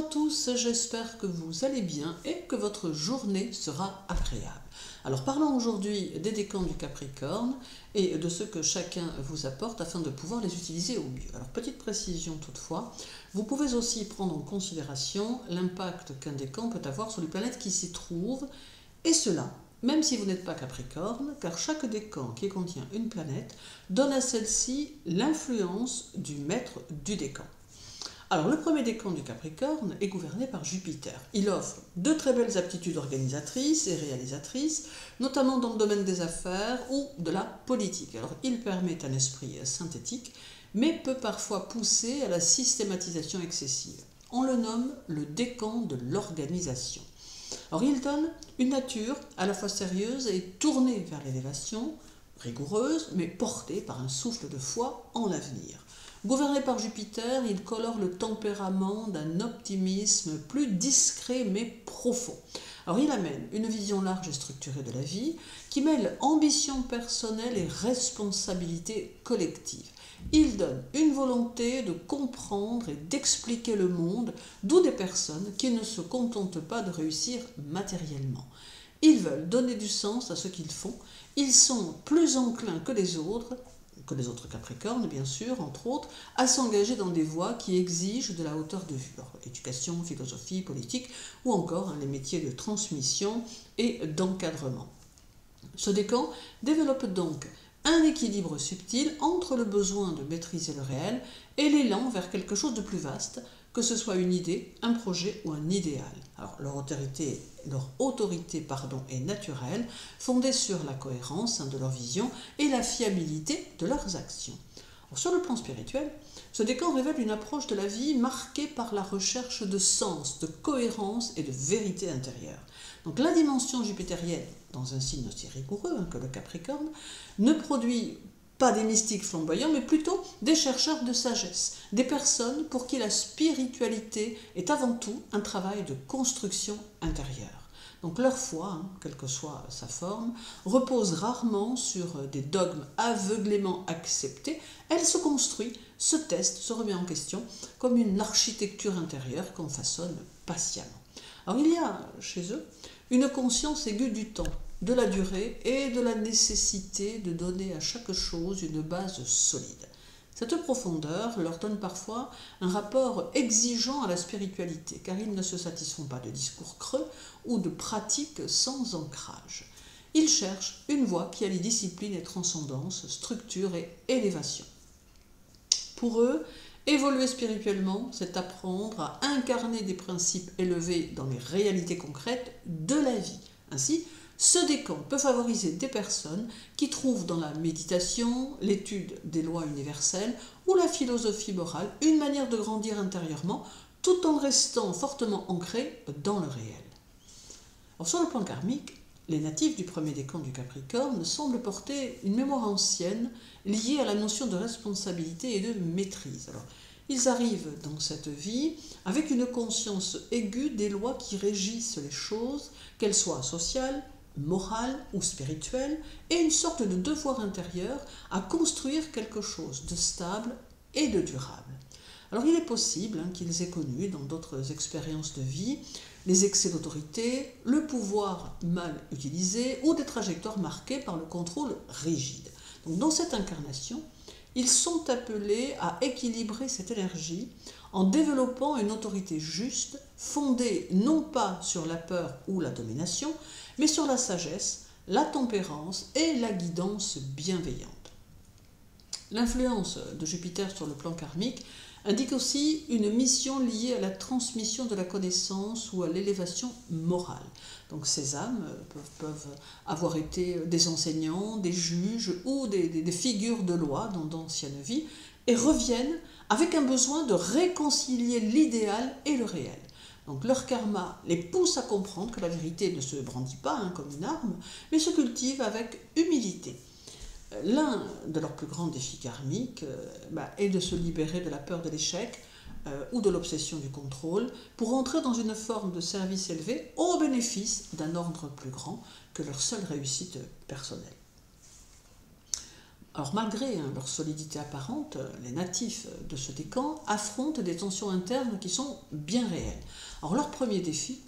à tous, j'espère que vous allez bien et que votre journée sera agréable. Alors parlons aujourd'hui des décans du Capricorne et de ce que chacun vous apporte afin de pouvoir les utiliser au mieux. Alors petite précision toutefois, vous pouvez aussi prendre en considération l'impact qu'un décan peut avoir sur les planètes qui s'y trouvent, et cela même si vous n'êtes pas Capricorne, car chaque décan qui contient une planète donne à celle-ci l'influence du maître du décan. Alors, le premier décan du Capricorne est gouverné par Jupiter. Il offre de très belles aptitudes organisatrices et réalisatrices, notamment dans le domaine des affaires ou de la politique. Alors, il permet un esprit synthétique, mais peut parfois pousser à la systématisation excessive. On le nomme le décan de l'organisation. Alors, il donne une nature à la fois sérieuse et tournée vers l'élévation, rigoureuse, mais portée par un souffle de foi en l'avenir. Gouverné par Jupiter, il colore le tempérament d'un optimisme plus discret mais profond. Alors il amène une vision large et structurée de la vie qui mêle ambition personnelle et responsabilité collective. Il donne une volonté de comprendre et d'expliquer le monde, d'où des personnes qui ne se contentent pas de réussir matériellement. Ils veulent donner du sens à ce qu'ils font, ils sont plus enclins que les autres Capricornes, bien sûr, entre autres, à s'engager dans des voies qui exigent de la hauteur de vue. Éducation, philosophie, politique, ou encore les métiers de transmission et d'encadrement. Ce décan développe donc un équilibre subtil entre le besoin de maîtriser le réel et l'élan vers quelque chose de plus vaste, que ce soit une idée, un projet ou un idéal. Alors, leur autorité est naturelle, fondée sur la cohérence de leur vision et la fiabilité de leurs actions. Alors, sur le plan spirituel, ce décan révèle une approche de la vie marquée par la recherche de sens, de cohérence et de vérité intérieure. Donc, la dimension jupitérienne, dans un signe aussi rigoureux que le Capricorne, ne produit pas des mystiques flamboyants, mais plutôt des chercheurs de sagesse, des personnes pour qui la spiritualité est avant tout un travail de construction intérieure. Donc leur foi, quelle que soit sa forme, repose rarement sur des dogmes aveuglément acceptés. Elle se construit, se teste, se remet en question, comme une architecture intérieure qu'on façonne patiemment. Alors il y a chez eux une conscience aiguë du temps, de la durée et de la nécessité de donner à chaque chose une base solide. Cette profondeur leur donne parfois un rapport exigeant à la spiritualité, car ils ne se satisfont pas de discours creux ou de pratiques sans ancrage. Ils cherchent une voie qui allie discipline et transcendance, structure et élévation. Pour eux, évoluer spirituellement, c'est apprendre à incarner des principes élevés dans les réalités concrètes de la vie. Ainsi, ce décan peut favoriser des personnes qui trouvent dans la méditation, l'étude des lois universelles ou la philosophie morale une manière de grandir intérieurement tout en restant fortement ancrés dans le réel. Alors, sur le plan karmique, les natifs du premier décan du Capricorne semblent porter une mémoire ancienne liée à la notion de responsabilité et de maîtrise. Alors, ils arrivent dans cette vie avec une conscience aiguë des lois qui régissent les choses, qu'elles soient sociales, morale ou spirituelle, et une sorte de devoir intérieur à construire quelque chose de stable et de durable. Alors il est possible qu'ils aient connu dans d'autres expériences de vie les excès d'autorité, le pouvoir mal utilisé ou des trajectoires marquées par le contrôle rigide. Donc dans cette incarnation, ils sont appelés à équilibrer cette énergie en développant une autorité juste, fondée non pas sur la peur ou la domination, mais sur la sagesse, la tempérance et la guidance bienveillante. L'influence de Jupiter sur le plan karmique indique aussi une mission liée à la transmission de la connaissance ou à l'élévation morale. Donc ces âmes peuvent avoir été des enseignants, des juges ou des figures de loi dans d'anciennes vies et reviennent avec un besoin de réconcilier l'idéal et le réel. Donc leur karma les pousse à comprendre que la vérité ne se brandit pas comme une arme, mais se cultive avec humilité. L'un de leurs plus grands défis karmiques est de se libérer de la peur de l'échec ou de l'obsession du contrôle pour entrer dans une forme de service élevé au bénéfice d'un ordre plus grand que leur seule réussite personnelle. Alors malgré leur solidité apparente, les natifs de ce décan affrontent des tensions internes qui sont bien réelles. Alors leur premier défi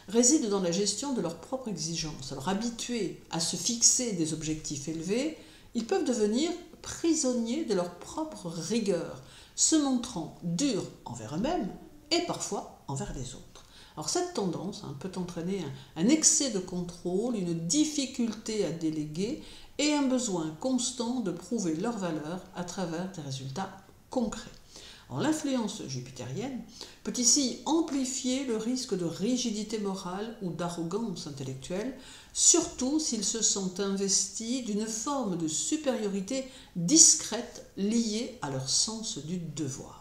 réside dans la gestion de leurs propres exigences. Alors habitués à se fixer des objectifs élevés, ils peuvent devenir prisonniers de leur propre rigueur, se montrant durs envers eux-mêmes et parfois envers les autres. Alors cette tendance peut entraîner un excès de contrôle, une difficulté à déléguer et un besoin constant de prouver leur valeur à travers des résultats concrets. Alors l'influence jupitérienne peut ici amplifier le risque de rigidité morale ou d'arrogance intellectuelle, surtout s'ils se sentent investis d'une forme de supériorité discrète liée à leur sens du devoir.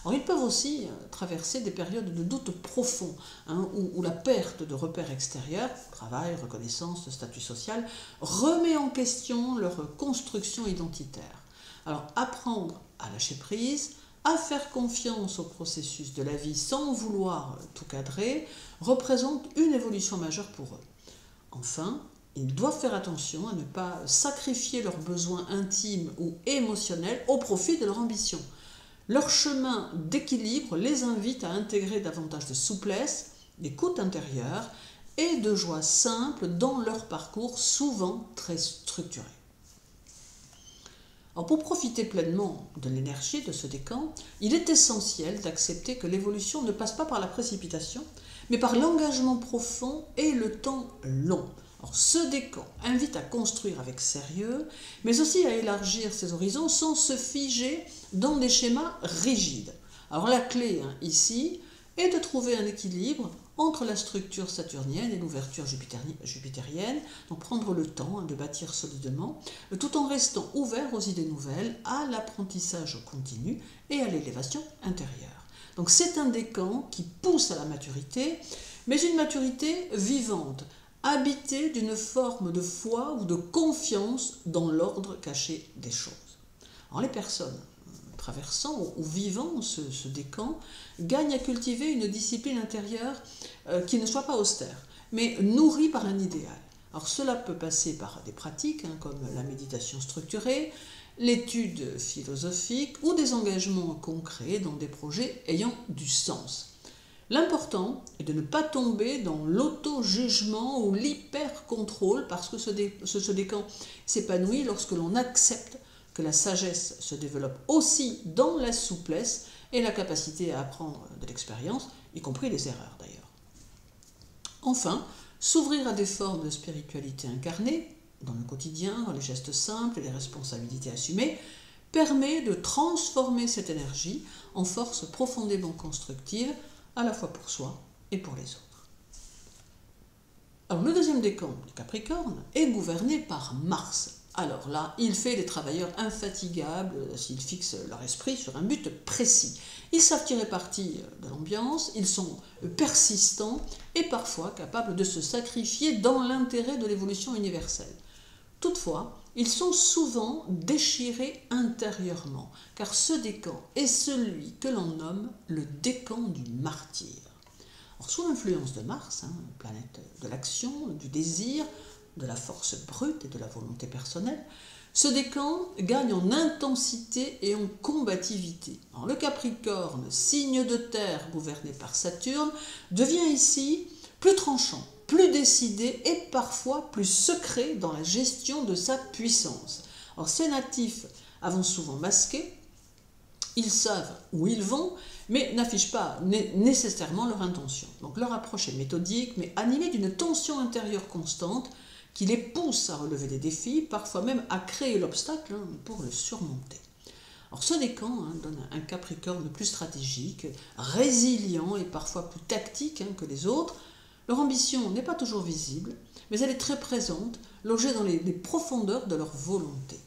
Alors, ils peuvent aussi traverser des périodes de doute profond, où la perte de repères extérieurs, travail, reconnaissance, statut social, remet en question leur construction identitaire. Alors apprendre à lâcher prise, à faire confiance au processus de la vie sans vouloir tout cadrer, représente une évolution majeure pour eux. Enfin, ils doivent faire attention à ne pas sacrifier leurs besoins intimes ou émotionnels au profit de leur ambition. Leur chemin d'équilibre les invite à intégrer davantage de souplesse, d'écoute intérieure et de joie simple dans leur parcours souvent très structuré. Alors pour profiter pleinement de l'énergie de ce décan, il est essentiel d'accepter que l'évolution ne passe pas par la précipitation, mais par l'engagement profond et le temps long. Alors, ce décan invite à construire avec sérieux, mais aussi à élargir ses horizons sans se figer dans des schémas rigides. Alors la clé ici est de trouver un équilibre entre la structure saturnienne et l'ouverture jupitérienne, donc prendre le temps de bâtir solidement, tout en restant ouvert aux idées nouvelles, à l'apprentissage continu et à l'élévation intérieure. Donc c'est un décan qui pousse à la maturité, mais une maturité vivante, habité d'une forme de foi ou de confiance dans l'ordre caché des choses. Alors les personnes traversant ou vivant ce décan gagnent à cultiver une discipline intérieure qui ne soit pas austère, mais nourrie par un idéal. Alors cela peut passer par des pratiques comme la méditation structurée, l'étude philosophique ou des engagements concrets dans des projets ayant du sens. L'important est de ne pas tomber dans l'auto-jugement ou l'hyper-contrôle parce que ce décan s'épanouit lorsque l'on accepte que la sagesse se développe aussi dans la souplesse et la capacité à apprendre de l'expérience, y compris les erreurs d'ailleurs. Enfin, s'ouvrir à des formes de spiritualité incarnée, dans le quotidien, dans les gestes simples et les responsabilités assumées, permet de transformer cette énergie en force profondément constructive, à la fois pour soi et pour les autres. Alors le deuxième décan du Capricorne est gouverné par Mars. Alors là, il fait les travailleurs infatigables s'ils fixent leur esprit sur un but précis. Ils savent tirer parti de l'ambiance, ils sont persistants et parfois capables de se sacrifier dans l'intérêt de l'évolution universelle. Toutefois, ils sont souvent déchirés intérieurement, car ce décan est celui que l'on nomme le décan du martyr. Alors, sous l'influence de Mars, planète de l'action, du désir, de la force brute et de la volonté personnelle, ce décan gagne en intensité et en combativité. Alors, le Capricorne, signe de terre gouverné par Saturne, devient ici plus tranchant, plus décidé et parfois plus secret dans la gestion de sa puissance. Alors, ces natifs avancent souvent masqués, ils savent où ils vont, mais n'affichent pas nécessairement leur intention. Donc leur approche est méthodique, mais animée d'une tension intérieure constante qui les pousse à relever des défis, parfois même à créer l'obstacle pour le surmonter. Alors ce décan donne un Capricorne plus stratégique, résilient et parfois plus tactique que les autres. Leur ambition n'est pas toujours visible, mais elle est très présente, logée dans les profondeurs de leur volonté.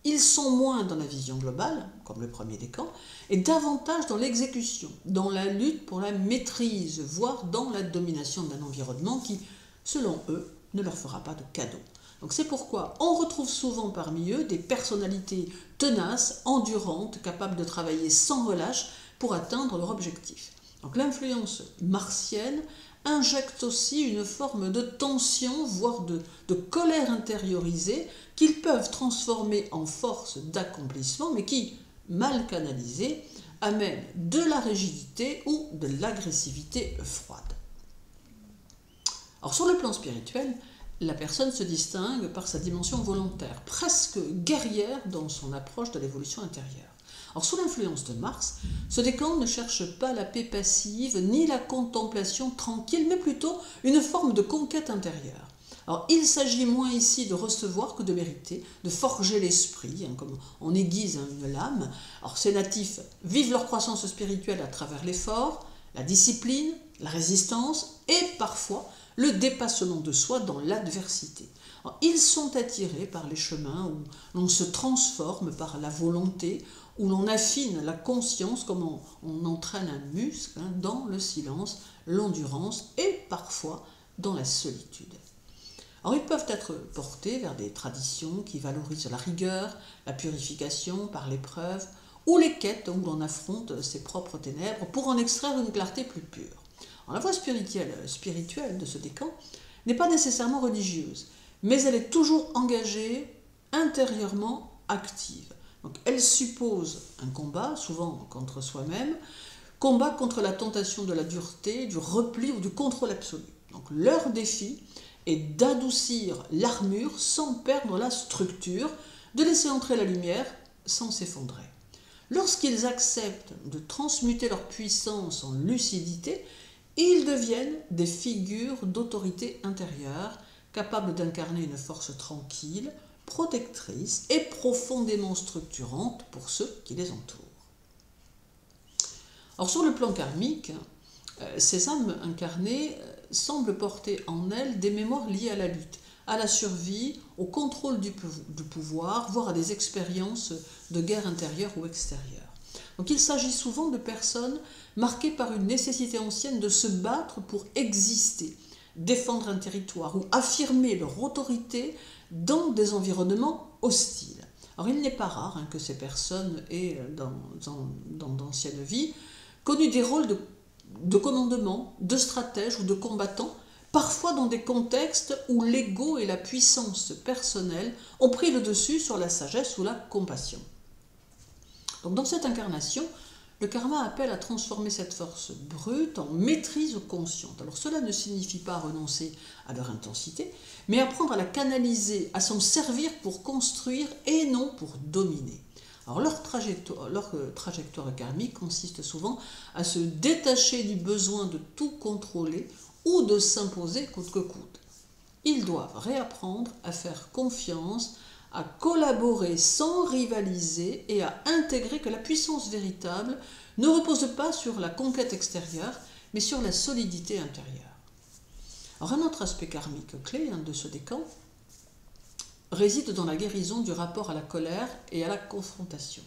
Ils sont moins dans la vision globale, comme le premier décan, et davantage dans l'exécution, dans la lutte pour la maîtrise, voire dans la domination d'un environnement qui, selon eux, ne leur fera pas de cadeau. Donc c'est pourquoi on retrouve souvent parmi eux des personnalités tenaces, endurantes, capables de travailler sans relâche pour atteindre leur objectif. Donc l'influence martienne injecte aussi une forme de tension, voire de colère intériorisée, qu'ils peuvent transformer en force d'accomplissement, mais qui, mal canalisée, amène de la rigidité ou de l'agressivité froide. Alors sur le plan spirituel, la personne se distingue par sa dimension volontaire, presque guerrière dans son approche de l'évolution intérieure. Alors sous l'influence de Mars, ce décan ne cherche pas la paix passive ni la contemplation tranquille, mais plutôt une forme de conquête intérieure. Alors il s'agit moins ici de recevoir que de mériter, de forger l'esprit, comme on aiguise une lame. Alors ces natifs vivent leur croissance spirituelle à travers l'effort, la discipline, la résistance et parfois le dépassement de soi dans l'adversité. Ils sont attirés par les chemins où l'on se transforme par la volonté, où l'on affine la conscience comme on entraîne un muscle dans le silence, l'endurance et parfois dans la solitude. Alors ils peuvent être portés vers des traditions qui valorisent la rigueur, la purification par l'épreuve ou les quêtes où l'on affronte ses propres ténèbres pour en extraire une clarté plus pure. Alors, la voie spirituelle de ce décan n'est pas nécessairement religieuse, mais elle est toujours engagée, intérieurement active. Donc, elle suppose un combat, souvent contre soi-même, combat contre la tentation de la dureté, du repli ou du contrôle absolu. Donc, leur défi est d'adoucir l'armure sans perdre la structure, de laisser entrer la lumière sans s'effondrer. Lorsqu'ils acceptent de transmuter leur puissance en lucidité, ils deviennent des figures d'autorité intérieure, capables d'incarner une force tranquille, protectrice et profondément structurante pour ceux qui les entourent. Or, sur le plan karmique, ces âmes incarnées semblent porter en elles des mémoires liées à la lutte, à la survie, au contrôle du pouvoir, voire à des expériences de guerre intérieure ou extérieure. Donc il s'agit souvent de personnes marquées par une nécessité ancienne de se battre pour exister, défendre un territoire ou affirmer leur autorité dans des environnements hostiles. Alors il n'est pas rare que ces personnes aient, dans d'anciennes vies, connu des rôles de commandement, de stratège ou de combattant, parfois dans des contextes où l'ego et la puissance personnelle ont pris le dessus sur la sagesse ou la compassion. Donc dans cette incarnation, le karma appelle à transformer cette force brute en maîtrise consciente. Alors cela ne signifie pas renoncer à leur intensité, mais apprendre à la canaliser, à s'en servir pour construire et non pour dominer. Alors leur trajectoire karmique consiste souvent à se détacher du besoin de tout contrôler ou de s'imposer coûte que coûte. Ils doivent réapprendre à faire confiance, à collaborer sans rivaliser et à intégrer que la puissance véritable ne repose pas sur la conquête extérieure, mais sur la solidité intérieure. Alors un autre aspect karmique clé de ce décan réside dans la guérison du rapport à la colère et à la confrontation.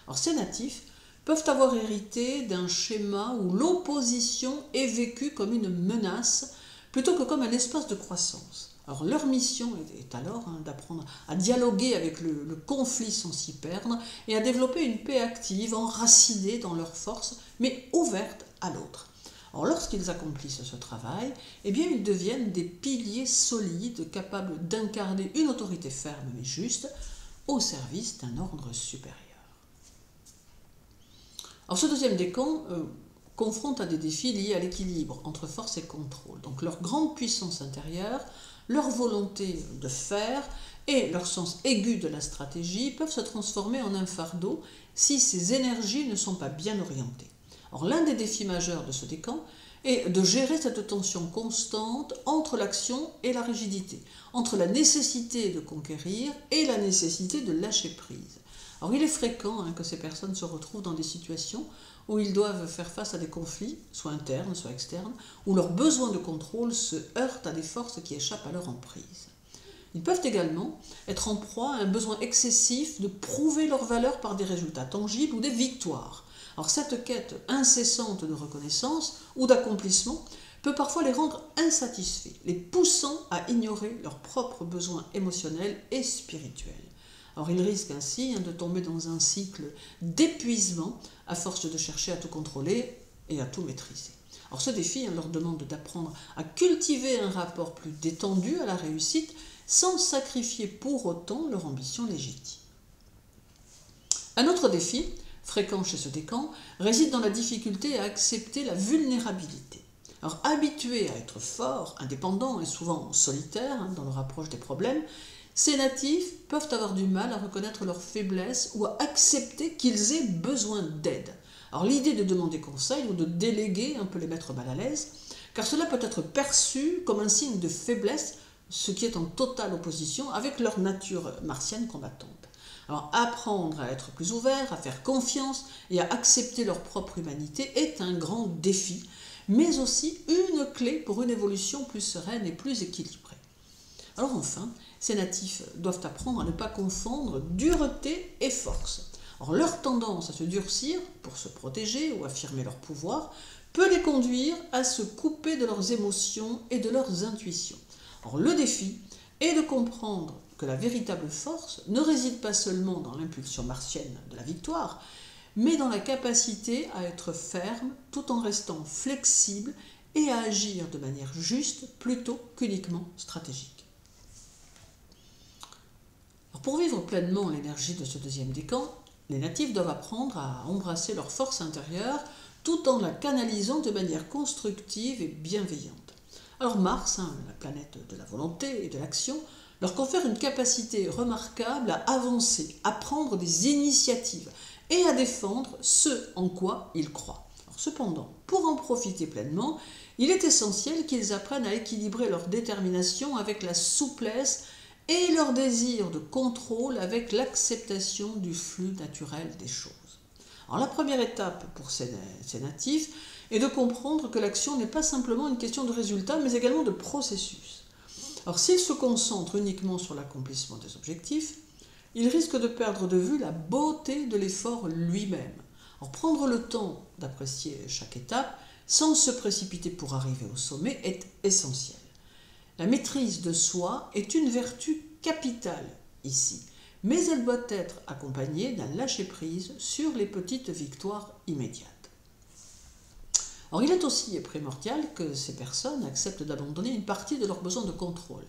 Alors ces natifs peuvent avoir hérité d'un schéma où l'opposition est vécue comme une menace plutôt que comme un espace de croissance. Alors leur mission est alors d'apprendre à dialoguer avec le conflit sans s'y perdre et à développer une paix active, enracinée dans leur force, mais ouverte à l'autre. Alors lorsqu'ils accomplissent ce travail, eh bien ils deviennent des piliers solides, capables d'incarner une autorité ferme mais juste, au service d'un ordre supérieur. Alors ce deuxième décan confronte à des défis liés à l'équilibre entre force et contrôle. Donc leur grande puissance intérieure, leur volonté de faire et leur sens aigu de la stratégie peuvent se transformer en un fardeau si ces énergies ne sont pas bien orientées. Or, l'un des défis majeurs de ce décan est de gérer cette tension constante entre l'action et la rigidité, entre la nécessité de conquérir et la nécessité de lâcher prise. Alors, il est fréquent que ces personnes se retrouvent dans des situations où ils doivent faire face à des conflits, soit internes, soit externes, où leur besoin de contrôle se heurte à des forces qui échappent à leur emprise. Ils peuvent également être en proie à un besoin excessif de prouver leur valeur par des résultats tangibles ou des victoires. Alors cette quête incessante de reconnaissance ou d'accomplissement peut parfois les rendre insatisfaits, les poussant à ignorer leurs propres besoins émotionnels et spirituels. Alors ils risquent ainsi de tomber dans un cycle d'épuisement à force de chercher à tout contrôler et à tout maîtriser. Alors ce défi leur demande d'apprendre à cultiver un rapport plus détendu à la réussite sans sacrifier pour autant leur ambition légitime. Un autre défi, fréquent chez ce décan, réside dans la difficulté à accepter la vulnérabilité. Alors habitués à être forts, indépendants et souvent solitaires dans leur approche des problèmes, ces natifs peuvent avoir du mal à reconnaître leurs faiblesses ou à accepter qu'ils aient besoin d'aide. Alors l'idée de demander conseil ou de déléguer peut les mettre mal à l'aise, car cela peut être perçu comme un signe de faiblesse, ce qui est en totale opposition avec leur nature martienne combattante. Alors apprendre à être plus ouvert, à faire confiance et à accepter leur propre humanité est un grand défi, mais aussi une clé pour une évolution plus sereine et plus équilibrée. Alors enfin, ces natifs doivent apprendre à ne pas confondre dureté et force. Or, leur tendance à se durcir pour se protéger ou affirmer leur pouvoir peut les conduire à se couper de leurs émotions et de leurs intuitions. Or, le défi est de comprendre que la véritable force ne réside pas seulement dans l'impulsion martienne de la victoire, mais dans la capacité à être ferme tout en restant flexible et à agir de manière juste plutôt qu'uniquement stratégique. Alors pour vivre pleinement l'énergie de ce deuxième décan, les natifs doivent apprendre à embrasser leur force intérieure tout en la canalisant de manière constructive et bienveillante. Alors Mars, la planète de la volonté et de l'action, leur confère une capacité remarquable à avancer, à prendre des initiatives et à défendre ce en quoi ils croient. Alors, cependant, pour en profiter pleinement, il est essentiel qu'ils apprennent à équilibrer leur détermination avec la souplesse et leur désir de contrôle avec l'acceptation du flux naturel des choses. Alors, la première étape pour ces natifs est de comprendre que l'action n'est pas simplement une question de résultat, mais également de processus. Alors, s'ils se concentrent uniquement sur l'accomplissement des objectifs, ils risquent de perdre de vue la beauté de l'effort lui-même. Alors, prendre le temps d'apprécier chaque étape sans se précipiter pour arriver au sommet est essentiel. La maîtrise de soi est une vertu capitale ici, mais elle doit être accompagnée d'un lâcher-prise sur les petites victoires immédiates. Or, il est aussi primordial que ces personnes acceptent d'abandonner une partie de leurs besoins de contrôle,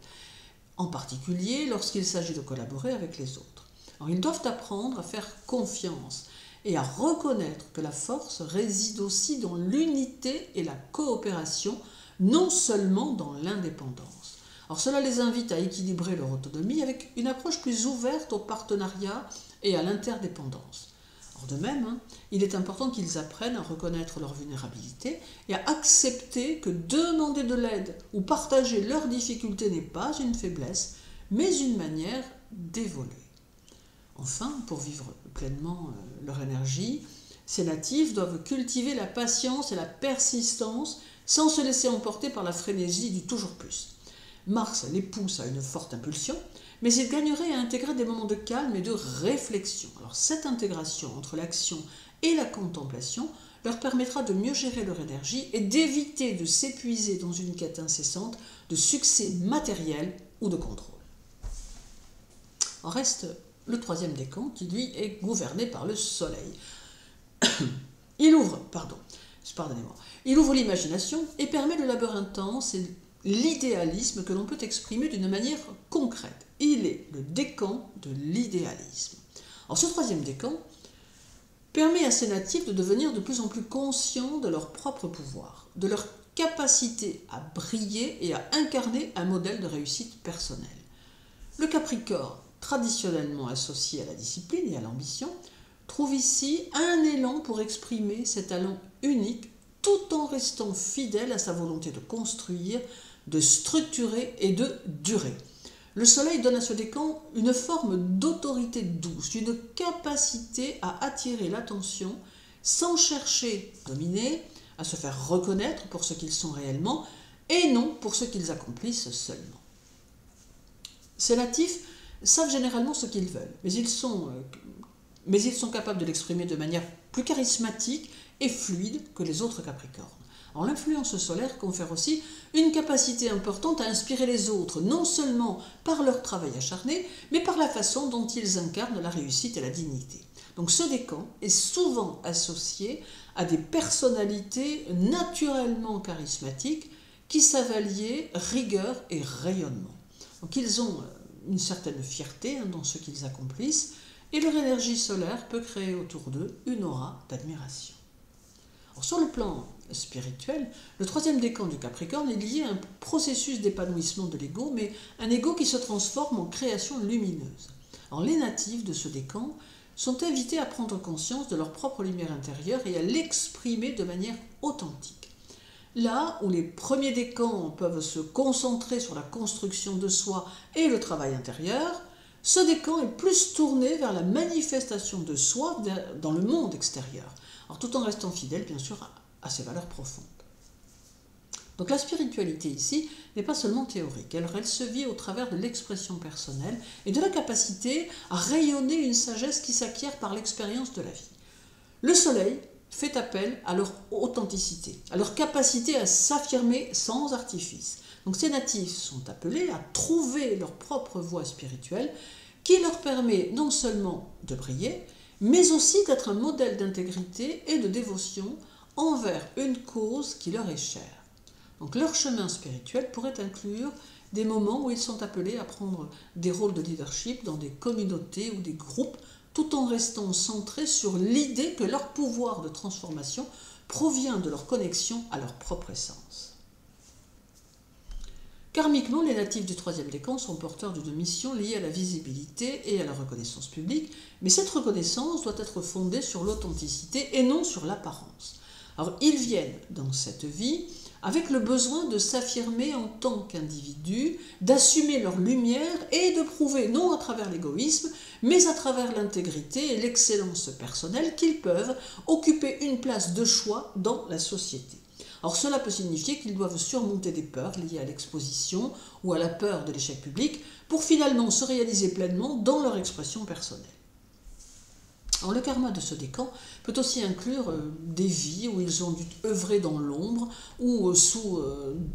en particulier lorsqu'il s'agit de collaborer avec les autres. Alors, ils doivent apprendre à faire confiance et à reconnaître que la force réside aussi dans l'unité et la coopération, non seulement dans l'indépendance. Alors, cela les invite à équilibrer leur autonomie avec une approche plus ouverte au partenariat et à l'interdépendance. Or, de même, il est important qu'ils apprennent à reconnaître leur vulnérabilité et à accepter que demander de l'aide ou partager leurs difficultés n'est pas une faiblesse, mais une manière d'évoluer. Enfin, pour vivre pleinement leur énergie, ces natifs doivent cultiver la patience et la persistance sans se laisser emporter par la frénésie du toujours plus. Mars les pousse à une forte impulsion, mais ils gagneraient à intégrer des moments de calme et de réflexion. Alors cette intégration entre l'action et la contemplation leur permettra de mieux gérer leur énergie et d'éviter de s'épuiser dans une quête incessante de succès matériel ou de contrôle. En reste le troisième décan qui, lui, est gouverné par le Soleil. Il ouvre l'imagination et permet le labeur intense et l'idéalisme que l'on peut exprimer d'une manière concrète. Il est le décan de l'idéalisme. Alors ce troisième décan permet à ces natifs de devenir de plus en plus conscients de leur propre pouvoir, de leur capacité à briller et à incarner un modèle de réussite personnelle. Le Capricorne, traditionnellement associé à la discipline et à l'ambition, trouve ici un élan pour exprimer ses talents uniques tout en restant fidèle à sa volonté de construire, de structurer et de durer. Le Soleil donne à ce décan une forme d'autorité douce, une capacité à attirer l'attention sans chercher à dominer, à se faire reconnaître pour ce qu'ils sont réellement et non pour ce qu'ils accomplissent seulement. Ces natifs savent généralement ce qu'ils veulent, mais ils sont capables de l'exprimer de manière plus charismatique et fluide que les autres Capricornes. Alors, l'influence solaire confère aussi une capacité importante à inspirer les autres, non seulement par leur travail acharné, mais par la façon dont ils incarnent la réussite et la dignité. Donc ce décan est souvent associé à des personnalités naturellement charismatiques qui savent allier rigueur et rayonnement. Donc ils ont une certaine fierté dans ce qu'ils accomplissent et leur énergie solaire peut créer autour d'eux une aura d'admiration. Sur le plan spirituel, le troisième décan du Capricorne est lié à un processus d'épanouissement de l'ego, mais un ego qui se transforme en création lumineuse. Les natifs de ce décan sont invités à prendre conscience de leur propre lumière intérieure et à l'exprimer de manière authentique. Là où les premiers décans peuvent se concentrer sur la construction de soi et le travail intérieur, ce décan est plus tourné vers la manifestation de soi dans le monde extérieur, tout en restant fidèle bien sûr à ses valeurs profondes. Donc la spiritualité ici n'est pas seulement théorique, elle se vit au travers de l'expression personnelle et de la capacité à rayonner une sagesse qui s'acquiert par l'expérience de la vie. Le soleil fait appel à leur authenticité, à leur capacité à s'affirmer sans artifice. Donc ces natifs sont appelés à trouver leur propre voie spirituelle qui leur permet non seulement de briller, mais aussi d'être un modèle d'intégrité et de dévotion envers une cause qui leur est chère. Donc leur chemin spirituel pourrait inclure des moments où ils sont appelés à prendre des rôles de leadership dans des communautés ou des groupes, tout en restant centrés sur l'idée que leur pouvoir de transformation provient de leur connexion à leur propre essence. Karmiquement, les natifs du troisième décan sont porteurs d'une mission liée à la visibilité et à la reconnaissance publique, mais cette reconnaissance doit être fondée sur l'authenticité et non sur l'apparence. Ils viennent dans cette vie avec le besoin de s'affirmer en tant qu'individus, d'assumer leur lumière et de prouver, non à travers l'égoïsme, mais à travers l'intégrité et l'excellence personnelle qu'ils peuvent occuper une place de choix dans la société. Cela peut signifier qu'ils doivent surmonter des peurs liées à l'exposition ou à la peur de l'échec public pour finalement se réaliser pleinement dans leur expression personnelle. Le karma de ce décan peut aussi inclure des vies où ils ont dû œuvrer dans l'ombre ou sous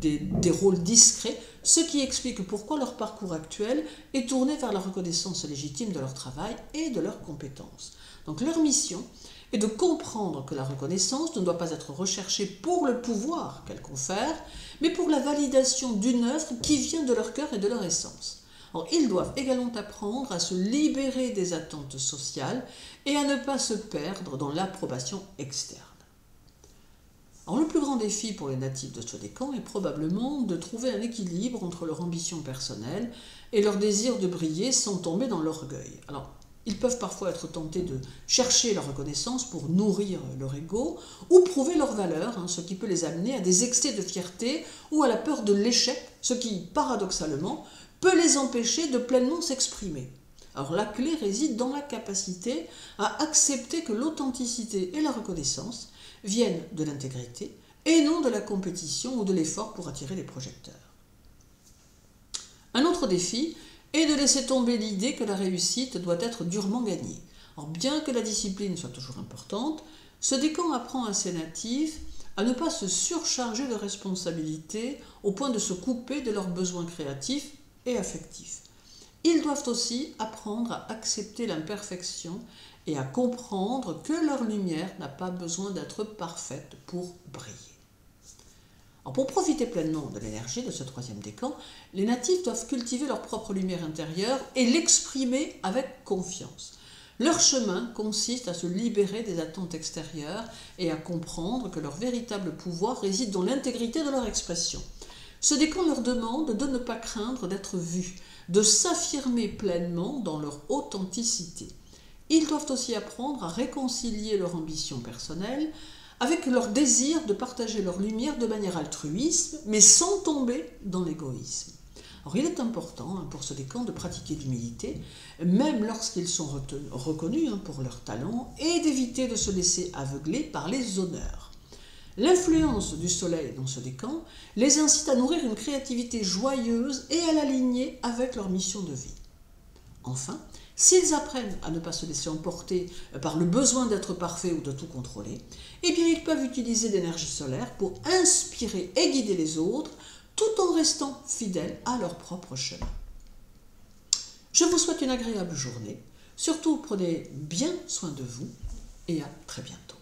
des rôles discrets, ce qui explique pourquoi leur parcours actuel est tourné vers la reconnaissance légitime de leur travail et de leurs compétences. Donc leur mission est de comprendre que la reconnaissance ne doit pas être recherchée pour le pouvoir qu'elle confère, mais pour la validation d'une œuvre qui vient de leur cœur et de leur essence. Ils doivent également apprendre à se libérer des attentes sociales et à ne pas se perdre dans l'approbation externe. Le plus grand défi pour les natifs de ce décan est probablement de trouver un équilibre entre leur ambition personnelle et leur désir de briller sans tomber dans l'orgueil. Ils peuvent parfois être tentés de chercher la reconnaissance pour nourrir leur ego ou prouver leur valeur, ce qui peut les amener à des excès de fierté ou à la peur de l'échec, ce qui, paradoxalement, peut les empêcher de pleinement s'exprimer. La clé réside dans la capacité à accepter que l'authenticité et la reconnaissance viennent de l'intégrité et non de la compétition ou de l'effort pour attirer les projecteurs. Un autre défi est de laisser tomber l'idée que la réussite doit être durement gagnée. Bien que la discipline soit toujours importante, ce décan apprend à ses natifs à ne pas se surcharger de responsabilités au point de se couper de leurs besoins créatifs et affectifs. Ils doivent aussi apprendre à accepter l'imperfection et à comprendre que leur lumière n'a pas besoin d'être parfaite pour briller. Pour profiter pleinement de l'énergie de ce troisième décan, les natifs doivent cultiver leur propre lumière intérieure et l'exprimer avec confiance. Leur chemin consiste à se libérer des attentes extérieures et à comprendre que leur véritable pouvoir réside dans l'intégrité de leur expression. Ce décan leur demande de ne pas craindre d'être vus, de s'affirmer pleinement dans leur authenticité. Ils doivent aussi apprendre à réconcilier leur ambition personnelle avec leur désir de partager leur lumière de manière altruiste, mais sans tomber dans l'égoïsme. Il est important pour ce décan de pratiquer l'humilité, même lorsqu'ils sont reconnus pour leur talent, et d'éviter de se laisser aveugler par les honneurs. L'influence du soleil dans ce décan les incite à nourrir une créativité joyeuse et à l'aligner avec leur mission de vie. Enfin, s'ils apprennent à ne pas se laisser emporter par le besoin d'être parfait ou de tout contrôler, ils peuvent utiliser l'énergie solaire pour inspirer et guider les autres tout en restant fidèles à leur propre chemin. Je vous souhaite une agréable journée. Surtout, prenez bien soin de vous et à très bientôt.